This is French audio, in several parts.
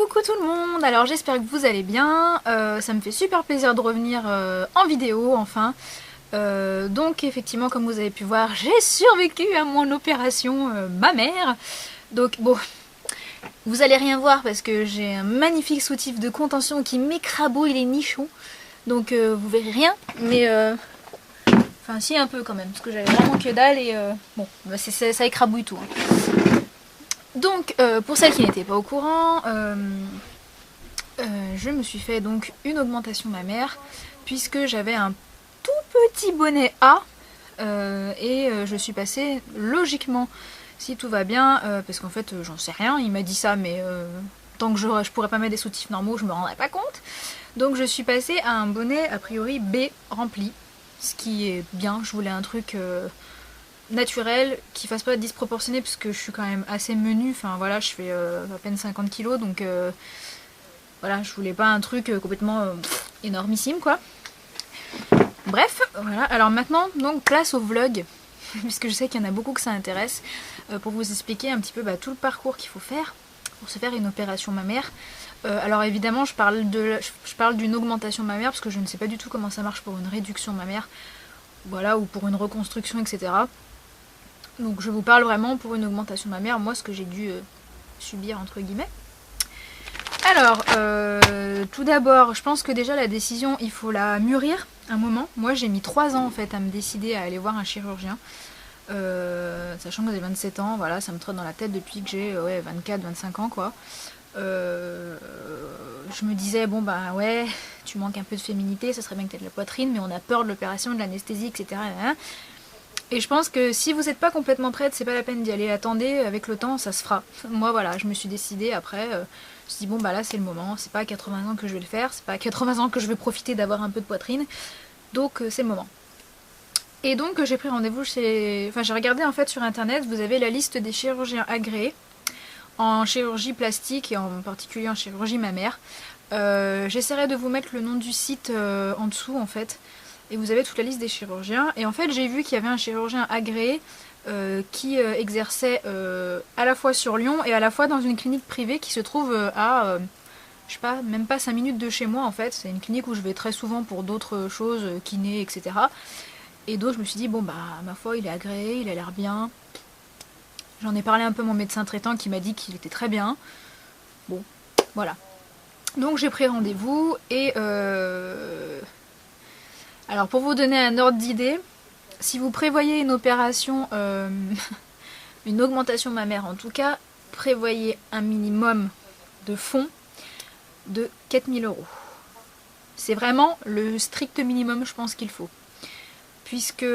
Coucou tout le monde, alors j'espère que vous allez bien, ça me fait super plaisir de revenir en vidéo enfin. Donc effectivement comme vous avez pu voir j'ai survécu à mon opération mammaire. Donc bon, vous allez rien voir parce que j'ai un magnifique soutif de contention qui m'écrabouille les nichons. Donc vous verrez rien, mais enfin si un peu quand même, parce que j'avais vraiment que dalle et bon, bah, ça écrabouille tout. Hein. Donc, pour celles qui n'étaient pas au courant, je me suis fait donc une augmentation mammaire puisque j'avais un tout petit bonnet A et je suis passée logiquement, si tout va bien, parce qu'en fait j'en sais rien, il m'a dit ça, mais tant que je pourrais pas mettre des soutifs normaux, je me rendrais pas compte. Donc je suis passée à un bonnet a priori B rempli, ce qui est bien, je voulais un truc naturel, qui fasse pas disproportionné parce que je suis quand même assez menue, enfin voilà, je fais à peine 50 kilos donc voilà, je voulais pas un truc complètement énormissime quoi. Bref, voilà, alors maintenant donc place au vlog, puisque je sais qu'il y en a beaucoup que ça intéresse, pour vous expliquer un petit peu tout le parcours qu'il faut faire pour se faire une opération mammaire. Alors évidemment je parle d'une augmentation mammaire parce que je ne sais pas du tout comment ça marche pour une réduction mammaire, voilà, ou pour une reconstruction etc. Donc je vous parle vraiment pour une augmentation mammaire, moi ce que j'ai dû subir entre guillemets. Alors, tout d'abord, je pense que déjà la décision, il faut la mûrir un moment. Moi j'ai mis 3 ans en fait à me décider à aller voir un chirurgien. Sachant que j'ai 27 ans, voilà, ça me trotte dans la tête depuis que j'ai 24-25 ans quoi. Je me disais, bon bah ouais, tu manques un peu de féminité, ça serait bien que tu aies de la poitrine, mais on a peur de l'opération, de l'anesthésie, etc. Et je pense que si vous n'êtes pas complètement prête, c'est pas la peine d'y aller. Attendez, avec le temps, ça se fera. Moi, voilà, je me suis décidée après. Je me suis dit, bon, bah là, c'est le moment. C'est pas à 80 ans que je vais le faire. C'est pas à 80 ans que je vais profiter d'avoir un peu de poitrine. Donc, c'est le moment. Et donc, j'ai pris rendez-vous chez. Enfin, j'ai regardé en fait sur internet. Vous avez la liste des chirurgiens agréés en chirurgie plastique et en particulier en chirurgie mammaire. J'essaierai de vous mettre le nom du site en dessous en fait. Et vous avez toute la liste des chirurgiens. Et en fait, j'ai vu qu'il y avait un chirurgien agréé qui exerçait à la fois sur Lyon et à la fois dans une clinique privée qui se trouve à, je sais pas, même pas 5 minutes de chez moi en fait. C'est une clinique où je vais très souvent pour d'autres choses, kiné, etc. Et donc je me suis dit, bon bah, ma foi, il est agréé, il a l'air bien. J'en ai parlé un peu à mon médecin traitant qui m'a dit qu'il était très bien. Bon, voilà. Donc j'ai pris rendez-vous et... Alors pour vous donner un ordre d'idée, si vous prévoyez une opération, une augmentation mammaire en tout cas, prévoyez un minimum de fonds de 4000 €. C'est vraiment le strict minimum je pense qu'il faut. Puisque,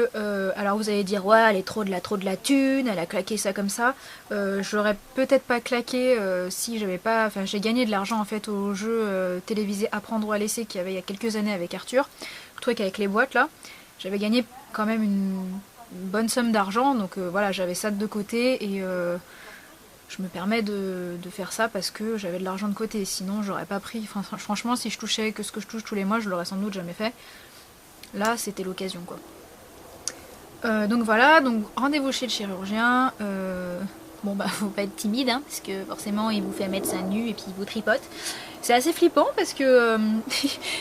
alors vous allez dire, ouais, elle est trop de la thune, elle a claqué ça comme ça. J'aurais peut-être pas claqué si j'avais pas... Enfin, j'ai gagné de l'argent en fait au jeu télévisé Apprendre ou à laisser qu'il y avait il y a quelques années avec Arthur. Le truc avec les boîtes là. J'avais gagné quand même une bonne somme d'argent, donc voilà, j'avais ça de côté et je me permets de faire ça parce que j'avais de l'argent de côté. Sinon, j'aurais pas pris... Enfin, franchement, si je touchais que ce que je touche tous les mois, je l'aurais sans doute jamais fait. Là, c'était l'occasion quoi. Donc voilà, donc rendez-vous chez le chirurgien. Bon bah faut pas être timide hein, parce que forcément il vous fait mettre seins nus et puis il vous tripote. C'est assez flippant parce que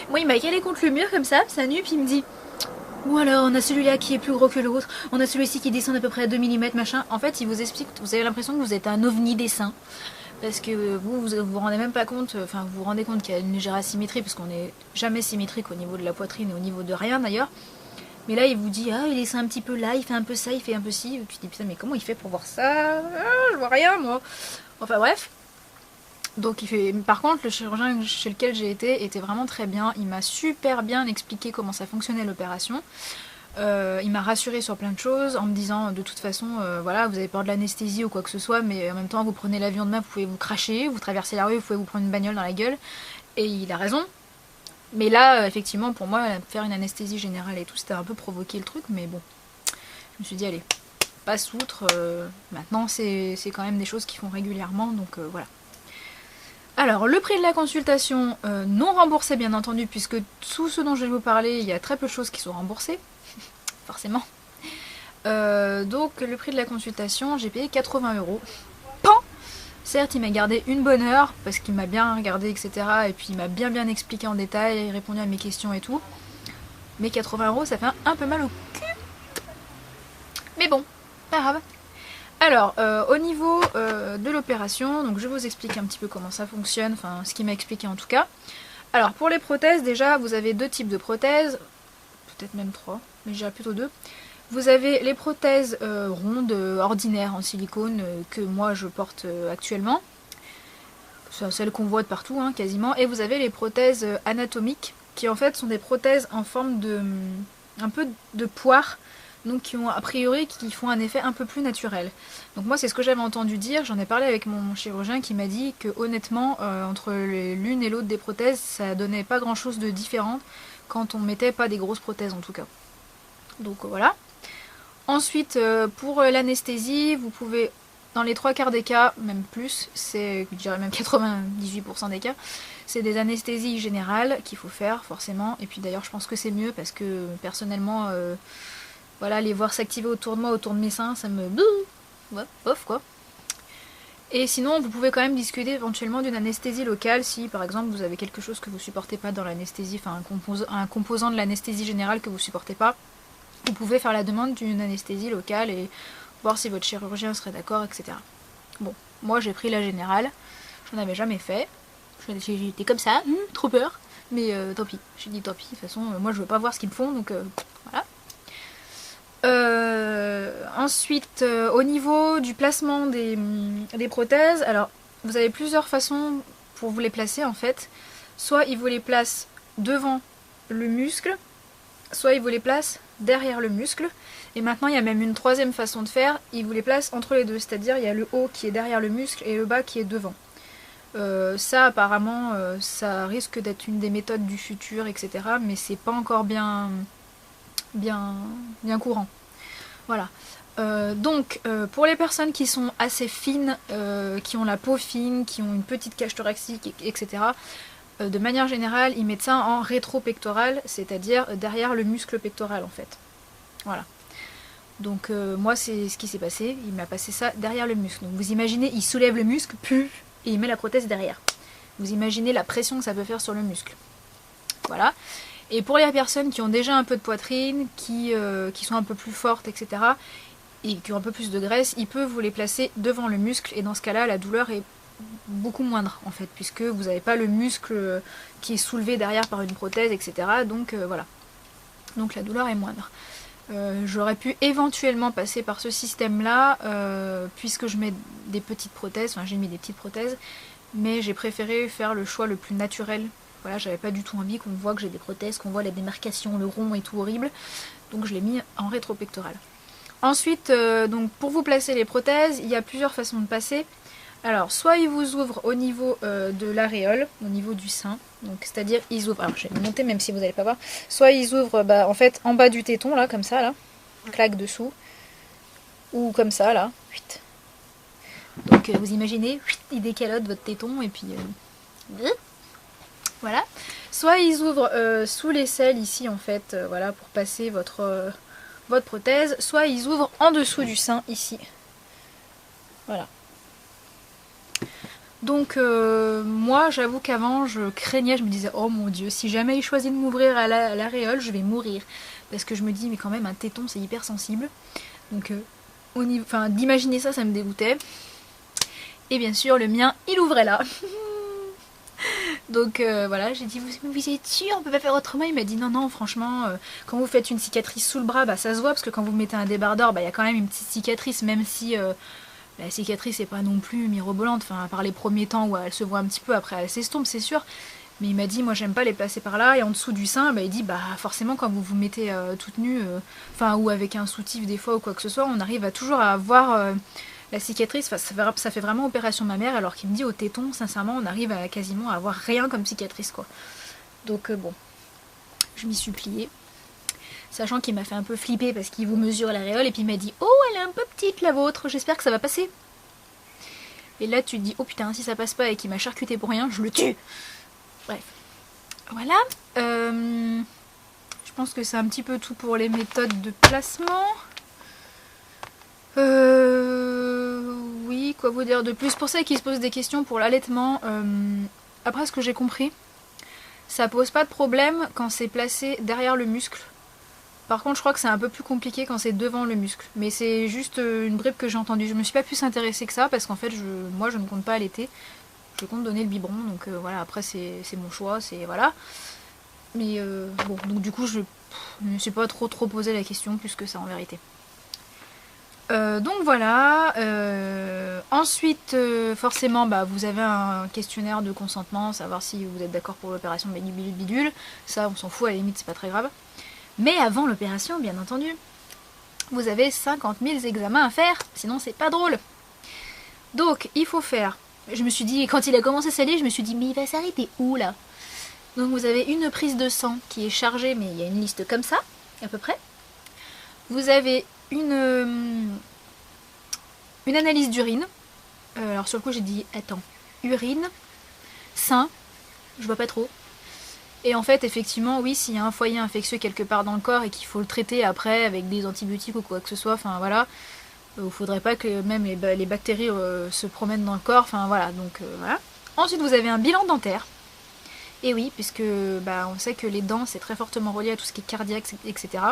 moi il m'a calé contre le mur comme ça, seins nus, puis il me dit ou alors on a celui-là qui est plus gros que l'autre, on a celui-ci qui descend à peu près à 2 mm machin. En fait il vous explique, vous avez l'impression que vous êtes un ovni des seins. Parce que vous rendez même pas compte, enfin vous vous rendez compte qu'il y a une légère asymétrie parce qu'on n'est jamais symétrique au niveau de la poitrine et au niveau de rien d'ailleurs. Mais là, il vous dit, ah, il est un petit peu là, il fait un peu ça, il fait un peu ci. Et puis, putain, mais comment il fait pour voir ça? Je vois rien, moi. Enfin, bref. Donc, il fait. Par contre, le chirurgien chez lequel j'ai été était vraiment très bien. Il m'a super bien expliqué comment ça fonctionnait l'opération. Il m'a rassuré sur plein de choses en me disant, de toute façon, voilà, vous avez peur de l'anesthésie ou quoi que ce soit, mais en même temps, vous prenez l'avion demain, vous pouvez vous cracher, vous traversez la rue, vous pouvez vous prendre une bagnole dans la gueule. Et il a raison. Mais là, effectivement, pour moi, faire une anesthésie générale et tout, c'était un peu provoquer le truc, mais bon. Je me suis dit, allez, passe outre. Maintenant, c'est quand même des choses qu'ils font régulièrement, donc voilà. Alors, le prix de la consultation, non remboursé, bien entendu, puisque tout ce dont je vais vous parler, il y a très peu de choses qui sont remboursées, forcément. Donc, le prix de la consultation, j'ai payé 80 €. Pan! Certes, il m'a gardé une bonne heure, parce qu'il m'a bien regardé, etc. Et puis il m'a bien expliqué en détail, répondu à mes questions et tout. Mais 80 €, ça fait un peu mal au cul. Mais bon, pas grave. Alors, au niveau de l'opération, donc je vais vous expliquer un petit peu comment ça fonctionne, enfin ce qu'il m'a expliqué en tout cas. Alors, pour les prothèses, déjà, vous avez deux types de prothèses, peut-être même trois, mais je dirais plutôt deux. Vous avez les prothèses rondes, ordinaires en silicone, que moi je porte actuellement. C'est celles qu'on voit de partout, hein, quasiment. Et vous avez les prothèses anatomiques, qui en fait sont des prothèses en forme de un peu de poire, donc qui ont a priori qui font un effet un peu plus naturel. Donc moi c'est ce que j'avais entendu dire, j'en ai parlé avec mon chirurgien qui m'a dit que honnêtement entre l'une et l'autre des prothèses ça donnait pas grand chose de différent quand on mettait pas des grosses prothèses en tout cas. Donc voilà. Ensuite pour l'anesthésie vous pouvez dans les trois quarts des cas, même plus, c'est je dirais même 98% des cas, c'est des anesthésies générales qu'il faut faire forcément. Et puis d'ailleurs je pense que c'est mieux parce que personnellement voilà, les voir s'activer autour de moi, autour de mes seins, ça me... Ouais, bof quoi. Et sinon, vous pouvez quand même discuter éventuellement d'une anesthésie locale si, par exemple, vous avez quelque chose que vous supportez pas dans l'anesthésie, enfin un composant de l'anesthésie générale que vous supportez pas. Vous pouvez faire la demande d'une anesthésie locale et voir si votre chirurgien serait d'accord, etc. Bon, moi j'ai pris la générale, j'en avais jamais fait. J'étais comme ça, trop peur. Mais tant pis, j'ai dit tant pis, de toute façon, moi je veux pas voir ce qu'ils me font, donc voilà. Ensuite, au niveau du placement des prothèses, alors vous avez plusieurs façons pour vous les placer en fait. Soit ils vous les placent devant le muscle, soit ils vous les placent derrière le muscle. Et maintenant il y a même une troisième façon de faire, ils vous les placent entre les deux, c'est-à-dire il y a le haut qui est derrière le muscle et le bas qui est devant. Ça apparemment ça risque d'être une des méthodes du futur, etc. Mais c'est pas encore bien courant. Voilà. Donc, pour les personnes qui sont assez fines, qui ont la peau fine, qui ont une petite cage thoracique, etc., de manière générale, ils mettent ça en rétro-pectoral, c'est-à-dire derrière le muscle pectoral, en fait. Voilà. Donc, moi, c'est ce qui s'est passé. Il m'a passé ça derrière le muscle. Donc, vous imaginez, il soulève le muscle, et il met la prothèse derrière. Vous imaginez la pression que ça peut faire sur le muscle. Voilà. Et pour les personnes qui ont déjà un peu de poitrine, qui sont un peu plus fortes, etc., et qui ont un peu plus de graisse, ils peuvent vous les placer devant le muscle, et dans ce cas-là, la douleur est beaucoup moindre, en fait, puisque vous n'avez pas le muscle qui est soulevé derrière par une prothèse, etc., donc voilà. Donc la douleur est moindre. J'aurais pu éventuellement passer par ce système-là, puisque je mets des petites prothèses, enfin j'ai mis des petites prothèses, mais j'ai préféré faire le choix le plus naturel. Voilà, j'avais pas du tout envie qu'on voit que j'ai des prothèses, qu'on voit la démarcation, le rond et tout horrible. Donc je l'ai mis en rétro-pectoral. Ensuite, donc pour vous placer les prothèses, il y a plusieurs façons de passer. Alors, soit ils vous ouvrent au niveau de l'aréole, au niveau du sein. Donc, c'est-à-dire, ils ouvrent... Alors, je vais le monter même si vous n'allez pas voir. Soit ils ouvrent, en fait, en bas du téton, là, comme ça, là. Claque dessous. Ou comme ça, là. Donc, vous imaginez, ils décalotent votre téton et puis... Voilà. Soit ils ouvrent sous l'aisselle ici en fait, voilà, pour passer votre prothèse. Soit ils ouvrent en dessous du sein ici. Voilà. Donc moi j'avoue qu'avant je craignais, je me disais oh mon dieu, si jamais il choisit de m'ouvrir à l'aréole, je vais mourir. Parce que je me dis mais quand même un téton c'est hyper sensible. Donc d'imaginer ça, ça me dégoûtait. Et bien sûr le mien il ouvrait là. Donc voilà, j'ai dit vous êtes sûr, on peut pas faire autrement. Il m'a dit non franchement quand vous faites une cicatrice sous le bras, ça se voit parce que quand vous mettez un débardeur, il y a quand même une petite cicatrice, même si la cicatrice n'est pas non plus mirobolante, enfin à part les premiers temps où elle se voit un petit peu, après elle s'estompe c'est sûr. Mais il m'a dit moi j'aime pas les placer par là, et en dessous du sein, il dit forcément quand vous vous mettez toute nue, ou avec un soutif des fois ou quoi que ce soit, on arrive toujours à voir la cicatrice, ça fait vraiment opération mammaire, alors qu'il me dit au téton, sincèrement, on arrive à quasiment à avoir rien comme cicatrice, quoi. Donc bon, je m'y suis pliée. Sachant qu'il m'a fait un peu flipper parce qu'il vous mesure l'aréole et puis il m'a dit « Oh, elle est un peu petite la vôtre, j'espère que ça va passer. » Et là tu te dis « Oh putain, si ça passe pas et qu'il m'a charcuté pour rien, je le tue !» Bref. Voilà. Je pense que c'est un petit peu tout pour les méthodes de placement. Oui, quoi vous dire de plus? Pour celles qui se posent des questions pour l'allaitement, après ce que j'ai compris, ça pose pas de problème quand c'est placé derrière le muscle. Par contre, je crois que c'est un peu plus compliqué quand c'est devant le muscle. Mais c'est juste une bribe que j'ai entendue. Je me suis pas plus intéressée que ça parce qu'en fait, moi, je ne compte pas allaiter. Je compte donner le biberon. Donc voilà, après, c'est mon choix. Voilà. Mais bon, donc du coup, je ne me suis pas trop posé la question plus que ça en vérité. Donc voilà. Ensuite, forcément, vous avez un questionnaire de consentement, savoir si vous êtes d'accord pour l'opération bidule. Ça, on s'en fout, à la limite, c'est pas très grave. Mais avant l'opération, bien entendu, vous avez 50 000 examens à faire, sinon c'est pas drôle. Donc, il faut faire... Je me suis dit, quand il a commencé à salir, je me suis dit, mais il va s'arrêter où, là? Donc vous avez une prise de sang qui est chargée, mais il y a une liste comme ça, à peu près. Vous avez une analyse d'urine. Alors sur le coup, j'ai dit, attends, urine, sein, je vois pas trop. Et en fait, effectivement, oui, s'il y a un foyer infectieux quelque part dans le corps et qu'il faut le traiter après avec des antibiotiques ou quoi que ce soit, enfin voilà, il faudrait pas que même les bactéries se promènent dans le corps, enfin voilà, donc voilà. Ensuite, vous avez un bilan dentaire. Et oui, puisque on sait que les dents, c'est très fortement relié à tout ce qui est cardiaque, etc.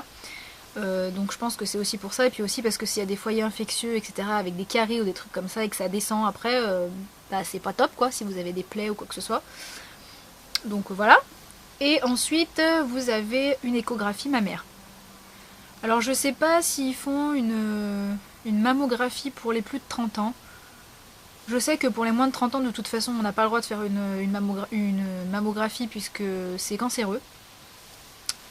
Donc je pense que c'est aussi pour ça, et puis aussi parce que s'il y a des foyers infectieux, etc., avec des caries ou des trucs comme ça, et que ça descend après, c'est pas top, quoi, si vous avez des plaies ou quoi que ce soit. Donc voilà. Et ensuite, vous avez une échographie mammaire. Alors, je sais pas s'ils font une mammographie pour les plus de 30 ans. Je sais que pour les moins de 30 ans, de toute façon, on n'a pas le droit de faire une mammographie puisque c'est cancéreux.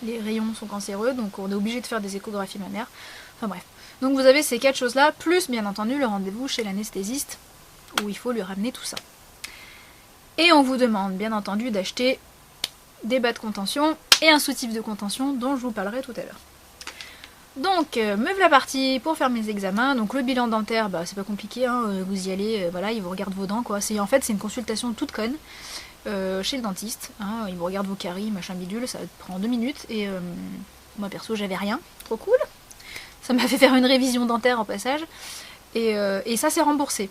Les rayons sont cancéreux, donc on est obligé de faire des échographies mammaires. Enfin bref. Donc vous avez ces 4 choses-là, plus bien entendu le rendez-vous chez l'anesthésiste, où il faut lui ramener tout ça. Et on vous demande, bien entendu, d'acheter des bas de contention et un soutif de contention dont je vous parlerai tout à l'heure. Donc, me voilà partie pour faire mes examens. Donc le bilan dentaire, c'est pas compliqué, hein, vous y allez, voilà, il vous regarde vos dents, quoi. En fait, c'est une consultation toute conne chez le dentiste. Hein, il vous regarde vos caries, machin bidule, ça prend 2 minutes. Et moi perso, j'avais rien, trop cool. Ça m'a fait faire une révision dentaire en passage. Et ça, c'est remboursé.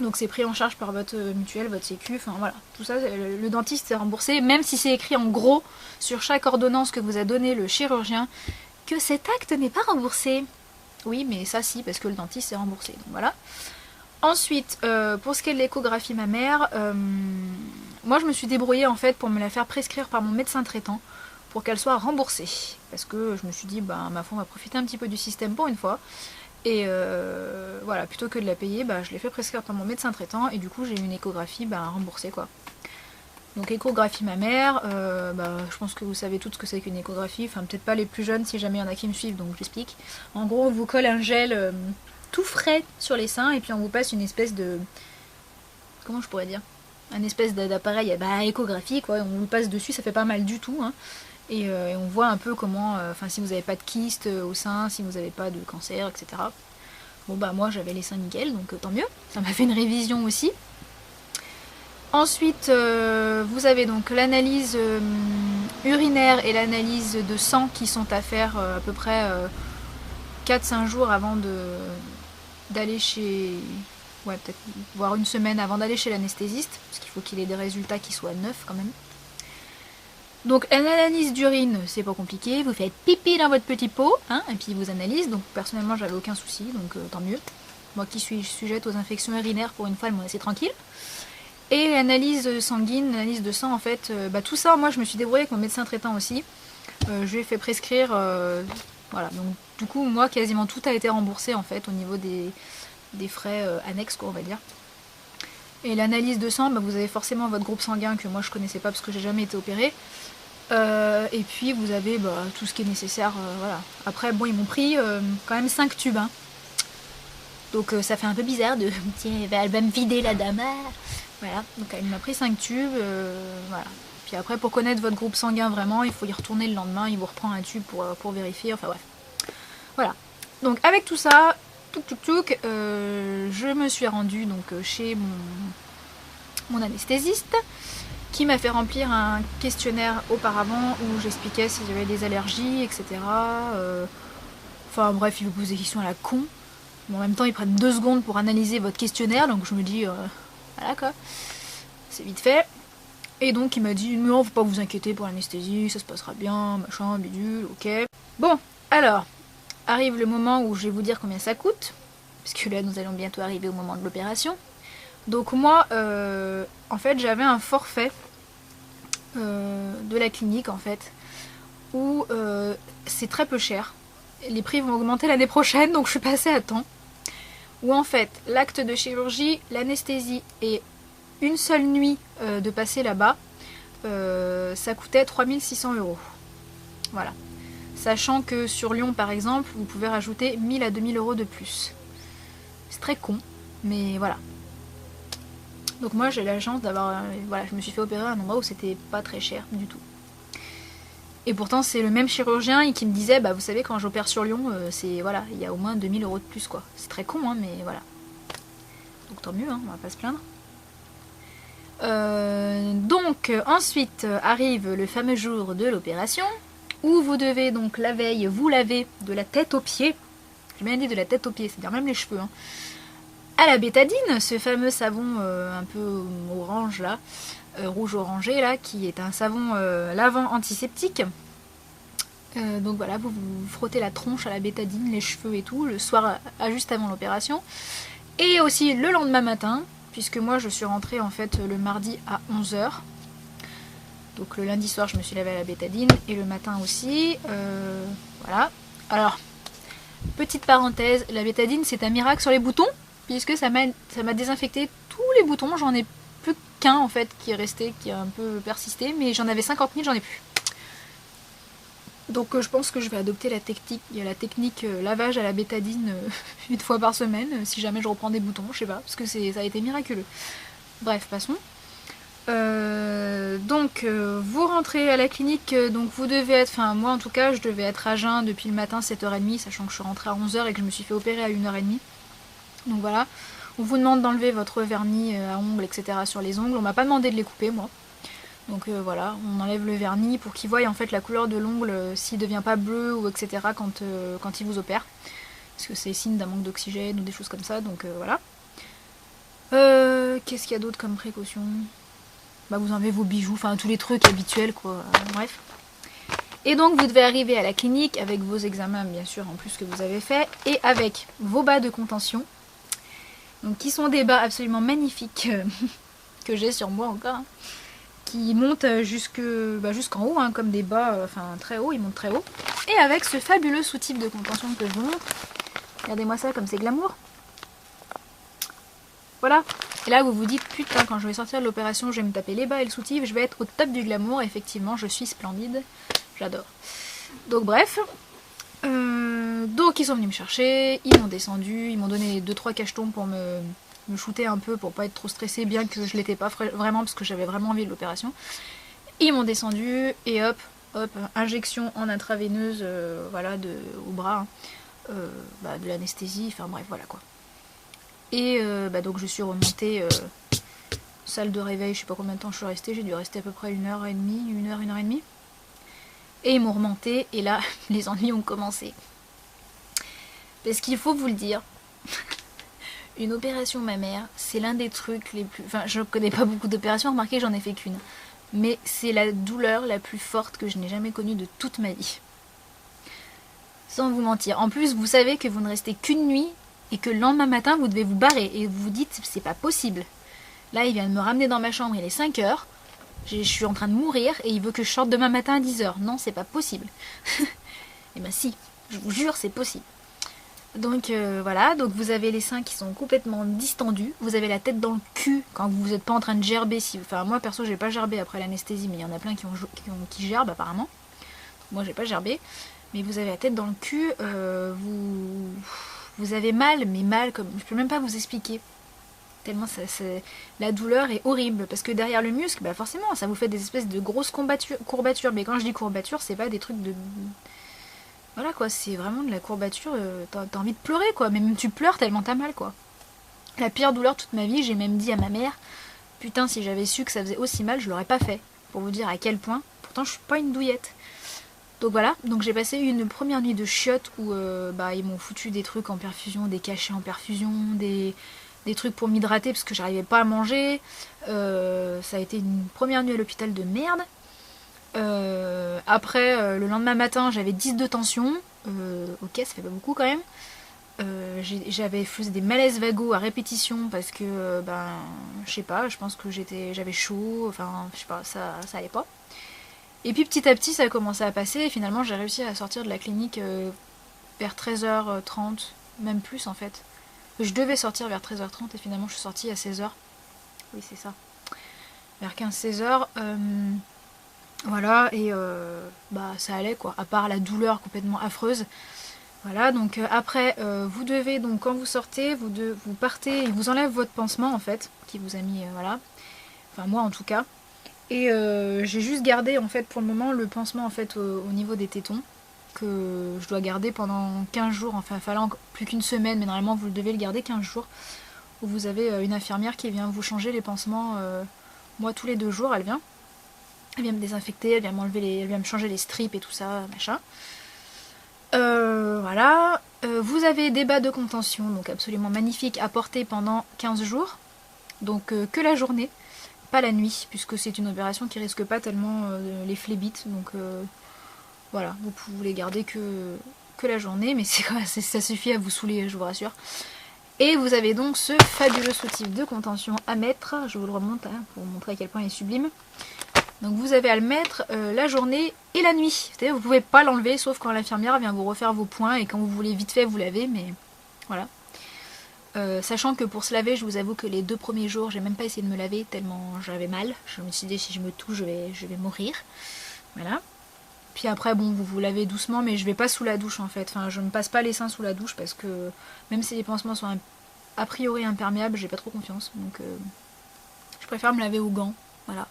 Donc c'est pris en charge par votre mutuelle, votre sécu, enfin voilà, tout ça, le dentiste est remboursé, même si c'est écrit en gros sur chaque ordonnance que vous a donné le chirurgien, que cet acte n'est pas remboursé. Oui, mais ça si, parce que le dentiste est remboursé, donc voilà. Ensuite, pour ce qui est de l'échographie mammaire, moi je me suis débrouillée en fait pour me la faire prescrire par mon médecin traitant, pour qu'elle soit remboursée. Parce que je me suis dit, ma foi, on va profiter un petit peu du système pour une fois. Et voilà, plutôt que de la payer, je l'ai fait prescrire par mon médecin traitant et du coup j'ai eu une échographie remboursée, quoi. Donc échographie mammaire, je pense que vous savez toutes ce que c'est qu'une échographie, enfin peut-être pas les plus jeunes si jamais il y en a qui me suivent, donc j'explique. En gros, on vous colle un gel tout frais sur les seins et puis on vous passe une espèce de... Comment je pourrais dire? Un espèce d'appareil échographie, quoi, on vous passe dessus, ça fait pas mal du tout, hein. Et on voit un peu comment, si vous n'avez pas de kyste au sein, si vous n'avez pas de cancer, etc. Bon moi j'avais les seins nickel, donc tant mieux. Ça m'a fait une révision aussi. Ensuite, vous avez donc l'analyse urinaire et l'analyse de sang qui sont à faire à peu près 4-5 jours avant d'aller chez... Ouais, peut-être voire une semaine avant d'aller chez l'anesthésiste, parce qu'il faut qu'il ait des résultats qui soient neufs quand même. Donc l'analyse d'urine, c'est pas compliqué, vous faites pipi dans votre petit pot, hein, et puis ils vous analysent, donc personnellement j'avais aucun souci, donc tant mieux. Moi qui suis sujette aux infections urinaires, pour une fois, elles m'ont laissé tranquille. Et l'analyse sanguine, l'analyse de sang, en fait, tout ça, moi je me suis débrouillée avec mon médecin traitant aussi. Je lui ai fait prescrire, voilà, donc du coup, moi quasiment tout a été remboursé en fait au niveau des frais annexes, quoi, on va dire. Et l'analyse de sang, vous avez forcément votre groupe sanguin que moi je connaissais pas parce que j'ai jamais été opérée. Et puis vous avez tout ce qui est nécessaire, voilà. Après bon, ils m'ont pris quand même 5 tubes, hein. Donc ça fait un peu bizarre de tiens, elle va me vider la dame, voilà. Donc elle m'a pris 5 tubes, voilà. Puis après, pour connaître votre groupe sanguin vraiment, il faut y retourner le lendemain, il vous reprend un tube pour vérifier, enfin bref. Voilà. Donc avec tout ça, je me suis rendue donc chez mon anesthésiste, qui m'a fait remplir un questionnaire auparavant où j'expliquais si j'avais des allergies, etc. Enfin bref, il vous pose des questions à la con. Bon, en même temps, ils prennent 2 secondes pour analyser votre questionnaire, donc je me dis, voilà quoi, c'est vite fait. Et donc il m'a dit, non, faut pas vous inquiéter pour l'anesthésie, ça se passera bien, machin, bidule, ok. Bon, alors, arrive le moment où je vais vous dire combien ça coûte, puisque là nous allons bientôt arriver au moment de l'opération. Donc moi, en fait, j'avais un forfait de la clinique, en fait, où c'est très peu cher. Les prix vont augmenter l'année prochaine, donc je suis passée à temps. Où en fait, l'acte de chirurgie, l'anesthésie et une seule nuit de passer là-bas, ça coûtait 3600 €. Voilà. Sachant que sur Lyon, par exemple, vous pouvez rajouter 1000 à 2000 € de plus. C'est très con, mais voilà. Donc moi, j'ai la chance d'avoir... voilà, je me suis fait opérer à un endroit où c'était pas très cher du tout. Et pourtant, c'est le même chirurgien qui me disait, bah vous savez, quand j'opère sur Lyon, c'est voilà, il y a au moins 2000 € de plus, quoi. C'est très con, hein, mais voilà. Donc tant mieux, hein, on va pas se plaindre. Donc ensuite arrive le fameux jour de l'opération où vous devez donc la veille vous laver de la tête aux pieds. J'ai bien dit de la tête aux pieds, c'est-à-dire même les cheveux, hein, à la bétadine, ce fameux savon un peu orange là, rouge orangé là, qui est un savon lavant antiseptique. Donc voilà, vous vous frottez la tronche à la bétadine, les cheveux et tout, le soir juste avant l'opération. Et aussi le lendemain matin, puisque moi je suis rentrée en fait le mardi à 11 h. Donc le lundi soir je me suis lavée à la bétadine et le matin aussi. Voilà. Alors, petite parenthèse, la bétadine c'est un miracle sur les boutons, puisque ça m'a désinfecté tous les boutons. J'en ai plus qu'un en fait qui est resté, qui a un peu persisté, mais j'en avais 50 000, j'en ai plus. Donc je pense que je vais adopter la technique lavage à la bétadine une fois par semaine, si jamais je reprends des boutons, je sais pas, parce que ça a été miraculeux. Bref, passons. Donc vous rentrez à la clinique, donc vous devez être, enfin moi en tout cas, je devais être à jeun depuis le matin 7h30, sachant que je suis rentrée à 11 h et que je me suis fait opérer à 1h30. Donc voilà, on vous demande d'enlever votre vernis à ongles, etc. sur les ongles. On m'a pas demandé de les couper, moi. Donc voilà, on enlève le vernis pour qu'ils voient en fait la couleur de l'ongle, s'il devient pas bleu ou etc. quand ils vous opèrent. Parce que c'est signe d'un manque d'oxygène ou des choses comme ça, donc voilà. Qu'est-ce qu'il y a d'autre comme précaution? Bah vous enlevez vos bijoux, enfin tous les trucs habituels quoi, bref. Et donc vous devez arriver à la clinique avec vos examens bien sûr en plus que vous avez fait, et avec vos bas de contention, donc qui sont des bas absolument magnifiques que j'ai sur moi encore, hein, qui montent jusqu'en haut, hein, comme des bas, enfin très haut, ils montent très haut. Et avec ce fabuleux sous-type de contention que je vous montre. Regardez-moi ça, comme c'est glamour. Voilà. Et là vous vous dites, putain, quand je vais sortir de l'opération, je vais me taper les bas et le soutif, je vais être au top du glamour. Effectivement, je suis splendide. J'adore. Donc bref. Donc ils sont venus me chercher, ils m'ont descendu, ils m'ont donné 2-3 cachetons pour me shooter un peu, pour pas être trop stressée, bien que je l'étais pas vraiment, parce que j'avais vraiment envie de l'opération. Ils m'ont descendu, et hop, injection en intraveineuse, voilà, au bras, hein, de l'anesthésie, enfin bref, voilà quoi. Et donc je suis remontée, salle de réveil, je sais pas combien de temps je suis restée, j'ai dû rester à peu près 1h30, 1h30. Et ils m'ont remonté, et là, les ennuis ont commencé. Parce qu'il faut vous le dire, une opération mammaire, c'est l'un des trucs les plus... Enfin, je connais pas beaucoup d'opérations, remarquez, j'en ai fait qu'une. Mais c'est la douleur la plus forte que je n'ai jamais connue de toute ma vie. Sans vous mentir. En plus, vous savez que vous ne restez qu'une nuit, et que le lendemain matin, vous devez vous barrer. Et vous vous dites, c'est pas possible. Là, il vient de me ramener dans ma chambre, il est 5 h. Je suis en train de mourir, et il veut que je sorte demain matin à 10 h. Non, c'est pas possible. Et ben si, je vous jure, c'est possible. Donc voilà, donc vous avez les seins qui sont complètement distendus, vous avez la tête dans le cul quand vous n'êtes pas en train de gerber. Enfin moi perso j'ai pas gerbé après l'anesthésie, mais il y en a plein qui gerbent apparemment. Moi j'ai pas gerbé, mais vous avez la tête dans le cul, vous avez mal, mais mal comme... Je peux même pas vous expliquer. Tellement la douleur est horrible, parce que derrière le muscle, bah forcément ça vous fait des espèces de grosses courbatures, mais quand je dis courbatures, c'est pas des trucs de... Voilà quoi, c'est vraiment de la courbature, t'as envie de pleurer quoi, mais même tu pleures tellement t'as mal quoi. La pire douleur toute ma vie, j'ai même dit à ma mère, putain si j'avais su que ça faisait aussi mal, je l'aurais pas fait. Pour vous dire à quel point, pourtant je suis pas une douillette. Donc voilà, donc j'ai passé une première nuit de chiottes où ils m'ont foutu des trucs en perfusion, des cachets en perfusion, des trucs pour m'hydrater parce que j'arrivais pas à manger. Ça a été une première nuit à l'hôpital de merde. Après, le lendemain matin, j'avais 10 de tension. Ok, ça fait pas beaucoup quand même. J'avais fait des malaises vagos à répétition parce que, je sais pas, je pense que j'avais chaud, enfin, je sais pas, ça allait pas. Et puis petit à petit, ça a commencé à passer et finalement, j'ai réussi à sortir de la clinique vers 13h30, même plus en fait. Je devais sortir vers 13h30 et finalement, je suis sortie à 16h. Oui, c'est ça. Vers 15-16h. Voilà, et ça allait quoi, à part la douleur complètement affreuse. Voilà, donc après, vous devez, donc quand vous sortez, vous partez, il vous enlève votre pansement en fait, qui vous a mis, voilà, enfin moi en tout cas. Et j'ai juste gardé en fait pour le moment le pansement en fait au niveau des tétons, que je dois garder pendant 15 jours, enfin il fallait plus qu'une semaine, mais normalement vous devez le garder 15 jours, où vous avez une infirmière qui vient vous changer les pansements, moi tous les 2 jours elle vient me désinfecter, elle vient m'enlever elle vient me changer les strips et tout ça, machin. Voilà. Vous avez des bas de contention, donc absolument magnifiques, à porter pendant 15 jours. Donc que la journée, pas la nuit, puisque c'est une opération qui risque pas tellement les phlébites. Donc voilà, vous pouvez les garder que la journée, mais ça suffit à vous saouler, je vous rassure. Et vous avez donc ce fabuleux soutif de contention à mettre. Je vous le remonte pour vous montrer à quel point il est sublime. Donc vous avez à le mettre la journée et la nuit. C'est-à-dire vous pouvez pas l'enlever sauf quand l'infirmière vient vous refaire vos points et quand vous voulez vite fait vous lavez, mais voilà. Sachant que pour se laver, je vous avoue que les 2 premiers jours, j'ai même pas essayé de me laver tellement j'avais mal. Je me suis dit si je me touche, je vais mourir. Voilà. Puis après, bon, vous vous lavez doucement, mais je vais pas sous la douche en fait. Enfin, je me passe pas les seins sous la douche parce que même si les pansements sont a priori imperméables, j'ai pas trop confiance. Donc je préfère me laver aux gants. Voilà.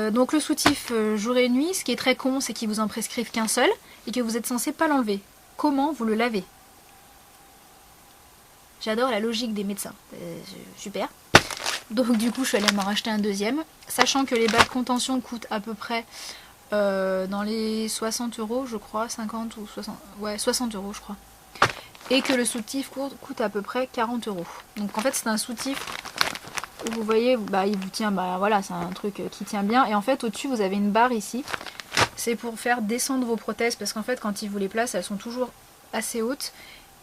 Donc le soutif jour et nuit, ce qui est très con, c'est qu'ils vous en prescrivent qu'un seul et que vous êtes censé pas l'enlever. Comment vous le lavez? J'adore la logique des médecins, super. Donc du coup je suis allée m'en racheter un deuxième, sachant que les bas de contention coûtent à peu près dans les 60 € je crois, 50 ou 60, ouais 60 € je crois. Et que le soutif coûte à peu près 40 €. Donc en fait c'est un soutif... Vous voyez, il vous tient, voilà, c'est un truc qui tient bien. Et en fait, au-dessus, vous avez une barre ici. C'est pour faire descendre vos prothèses, parce qu'en fait, quand ils vous les placent, elles sont toujours assez hautes.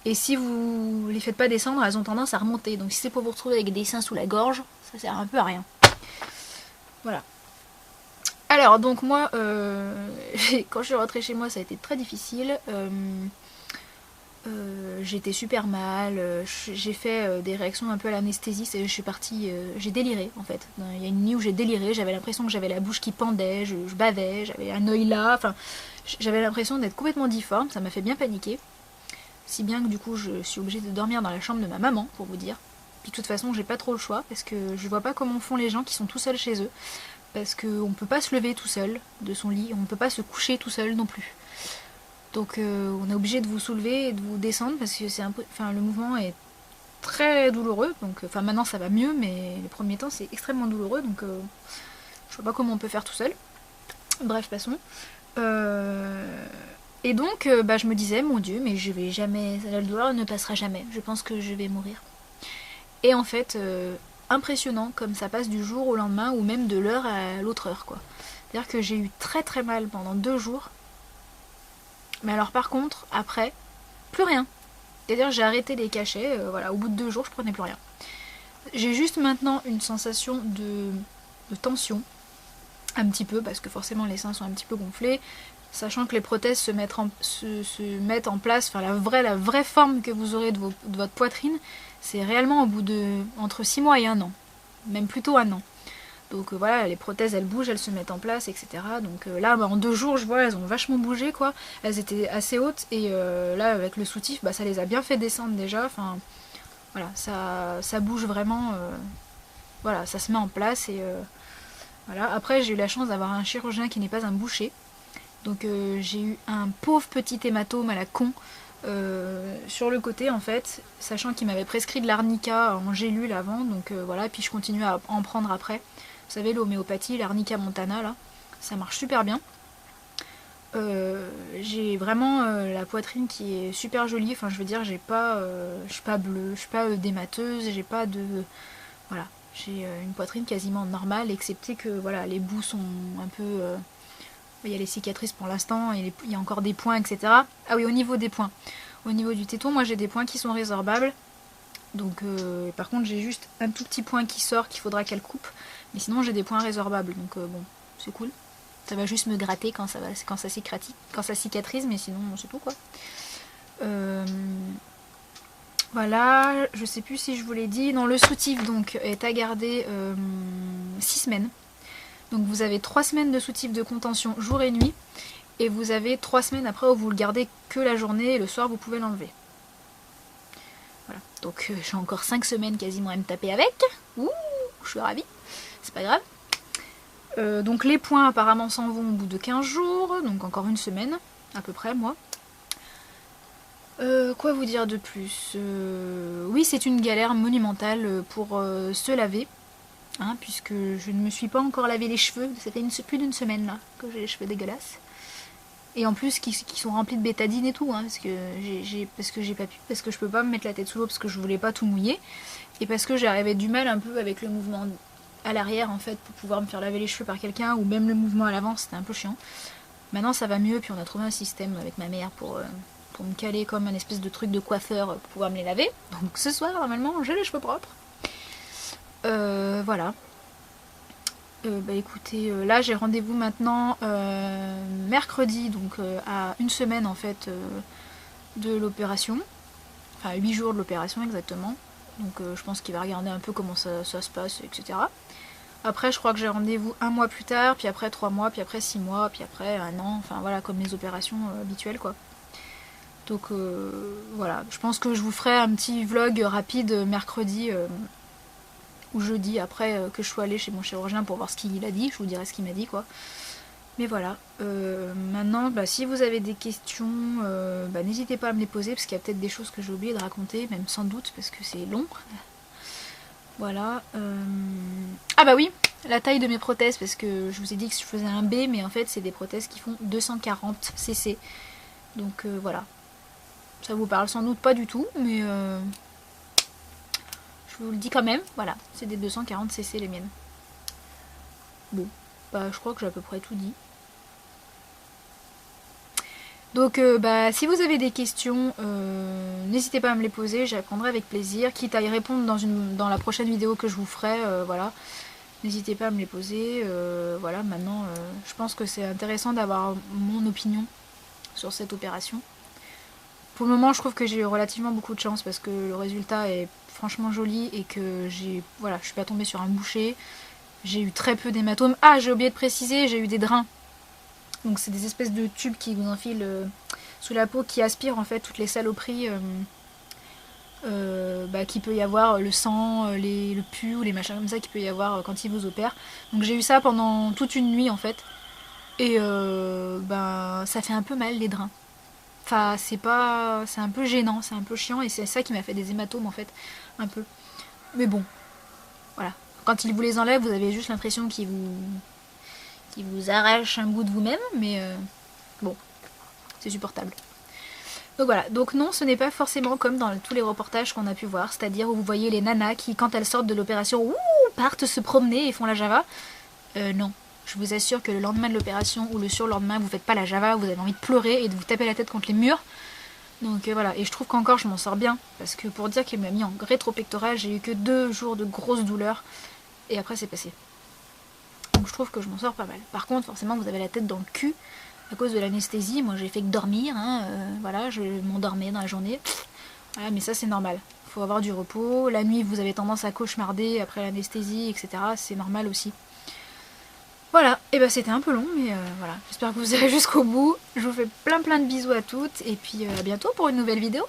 Et si vous les faites pas descendre, elles ont tendance à remonter. Donc si c'est pour vous retrouver avec des seins sous la gorge, ça sert un peu à rien. Voilà. Alors, donc moi, quand je suis rentrée chez moi, ça a été très difficile. J'étais super mal, j'ai fait des réactions un peu à l'anesthésie, je suis partie, j'ai déliré en fait. Il y a une nuit où j'ai déliré, j'avais l'impression que j'avais la bouche qui pendait, je bavais, j'avais un œil là, enfin j'avais l'impression d'être complètement difforme, ça m'a fait bien paniquer. Si bien que du coup je suis obligée de dormir dans la chambre de ma maman, pour vous dire. Puis de toute façon j'ai pas trop le choix, parce que je vois pas comment font les gens qui sont tout seuls chez eux. Parce qu'on peut pas se lever tout seul de son lit, on peut pas se coucher tout seul non plus. Donc on est obligé de vous soulever et de vous descendre parce que le mouvement est très douloureux. Donc maintenant ça va mieux, mais les premiers temps c'est extrêmement douloureux. Donc je vois pas comment on peut faire tout seul. Bref, passons. Et donc je me disais, mon Dieu, mais je vais jamais, la douleur ne passera jamais. Je pense que je vais mourir. Et en fait, impressionnant comme ça passe du jour au lendemain ou même de l'heure à l'autre heure, quoi. C'est-à-dire que j'ai eu très très mal pendant 2 jours. Mais alors par contre, après, plus rien. C'est-à-dire j'ai arrêté les cachets, voilà, au bout de 2 jours je prenais plus rien. J'ai juste maintenant une sensation de tension, un petit peu, parce que forcément les seins sont un petit peu gonflés, sachant que les prothèses se mettent en place, enfin la vraie forme que vous aurez de votre poitrine, c'est réellement au bout de entre 6 mois et 1 an, même plutôt 1 an. Donc voilà, les prothèses elles bougent, elles se mettent en place, etc. Donc là, en 2 jours, je vois, elles ont vachement bougé, quoi. Elles étaient assez hautes, et là, avec le soutif, ça les a bien fait descendre déjà. Enfin, voilà, ça bouge vraiment. Voilà, ça se met en place, et voilà. Après, j'ai eu la chance d'avoir un chirurgien qui n'est pas un boucher. Donc j'ai eu un pauvre petit hématome à la con sur le côté, en fait, sachant qu'il m'avait prescrit de l'arnica en gélule avant. Donc voilà, puis je continue à en prendre après. Vous savez, l'homéopathie, l'arnica montana, là, ça marche super bien. J'ai vraiment la poitrine qui est super jolie, enfin je veux dire j'ai pas, je suis pas bleue, je suis pas démateuse, j'ai pas de... Voilà, j'ai une poitrine quasiment normale, excepté que voilà, les bouts sont un peu... il y a les cicatrices pour l'instant, il y a encore des points, etc. Ah oui, au niveau des points. Au niveau du téton, moi j'ai des points qui sont résorbables. Donc par contre j'ai juste un tout petit point qui sort qu'il faudra qu'elle coupe. Mais sinon j'ai des points résorbables, donc bon, c'est cool. Ça va juste me gratter quand ça cicatrise, mais sinon c'est tout quoi. Voilà, je sais plus si je vous l'ai dit. Non, le soutif donc est à garder 6 semaines. Donc vous avez 3 semaines de soutif de contention jour et nuit. Et vous avez 3 semaines après où vous le gardez que la journée et le soir vous pouvez l'enlever. Voilà, donc j'ai encore 5 semaines quasiment à me taper avec. Ouh, je suis ravie, c'est pas grave. Donc les points apparemment s'en vont au bout de 15 jours, donc encore une semaine à peu près moi. Quoi vous dire de plus? Oui, c'est une galère monumentale pour se laver, hein, puisque je ne me suis pas encore lavé les cheveux. Ça fait plus d'une semaine là que j'ai les cheveux dégueulasses. Et en plus qui sont remplis de bétadine et tout, hein, parce que j'ai pas pu, parce que je peux pas me mettre la tête sous l'eau parce que je voulais pas tout mouiller, et parce que j'avais du mal un peu avec le mouvement à l'arrière en fait pour pouvoir me faire laver les cheveux par quelqu'un, ou même le mouvement à l'avant, c'était un peu chiant. Maintenant ça va mieux, puis on a trouvé un système avec ma mère pour me caler comme un espèce de truc de coiffeur pour pouvoir me les laver. Donc ce soir normalement j'ai les cheveux propres. Voilà. Bah écoutez, là j'ai rendez-vous maintenant mercredi, donc à une semaine en fait de l'opération. Enfin 8 jours de l'opération exactement. Donc je pense qu'il va regarder un peu comment ça se passe, etc. Après je crois que j'ai rendez-vous 1 mois plus tard, puis après 3 mois, puis après 6 mois, puis après 1 an, enfin voilà, comme les opérations habituelles quoi. Donc voilà, je pense que je vous ferai un petit vlog rapide mercredi ou jeudi après que je sois allée chez mon chirurgien pour voir ce qu'il a dit, je vous dirai ce qu'il m'a dit quoi. Mais voilà, maintenant bah, si vous avez des questions, bah, n'hésitez pas à me les poser parce qu'il y a peut-être des choses que j'ai oublié de raconter, même sans doute parce que c'est long. Voilà. Ah bah oui, la taille de mes prothèses, parce que je vous ai dit que je faisais un B, mais en fait c'est des prothèses qui font 240 cc. Donc voilà. Ça vous parle sans doute pas du tout, mais je vous le dis quand même, voilà, c'est des 240 cc les miennes. Bon, bah je crois que j'ai à peu près tout dit. Donc bah, si vous avez des questions, n'hésitez pas à me les poser, j'y répondrai avec plaisir, quitte à y répondre dans la prochaine vidéo que je vous ferai, voilà. N'hésitez pas à me les poser, voilà, maintenant je pense que c'est intéressant d'avoir mon opinion sur cette opération. Pour le moment je trouve que j'ai eu relativement beaucoup de chance parce que le résultat est franchement joli et que voilà, je suis pas tombée sur un boucher, j'ai eu très peu d'hématomes. Ah, j'ai oublié de préciser, j'ai eu des drains. Donc c'est des espèces de tubes qui vous enfilent sous la peau, qui aspirent en fait toutes les saloperies bah, qu'il peut y avoir, le sang, le pus ou les machins comme ça qu'il peut y avoir quand ils vous opèrent. Donc j'ai eu ça pendant toute une nuit en fait. Et ben ça fait un peu mal les drains. Enfin c'est un peu gênant, c'est un peu chiant et c'est ça qui m'a fait des hématomes en fait, un peu. Mais bon, voilà. Quand ils vous les enlèvent, vous avez juste l'impression qu'ils vous arrachent un bout de vous-même, mais bon, c'est supportable. Donc voilà, donc non, ce n'est pas forcément comme dans tous les reportages qu'on a pu voir, c'est-à-dire où vous voyez les nanas qui, quand elles sortent de l'opération, partent se promener et font la Java. Non, je vous assure que le lendemain de l'opération ou le surlendemain, vous faites pas la Java, vous avez envie de pleurer et de vous taper la tête contre les murs. Donc voilà, et je trouve qu'encore je m'en sors bien, parce que pour dire qu'il m'a mis en rétro-pectoral, j'ai eu que 2 jours de grosses douleurs, et après c'est passé. Donc je trouve que je m'en sors pas mal. Par contre, forcément, vous avez la tête dans le cul à cause de l'anesthésie. Moi, j'ai fait que dormir, hein, voilà, je m'endormais dans la journée. Voilà, mais ça, c'est normal. Il faut avoir du repos. La nuit, vous avez tendance à cauchemarder après l'anesthésie, etc. C'est normal aussi. Voilà, et ben c'était un peu long, mais voilà. J'espère que vous irez jusqu'au bout. Je vous fais plein de bisous à toutes, et puis à bientôt pour une nouvelle vidéo.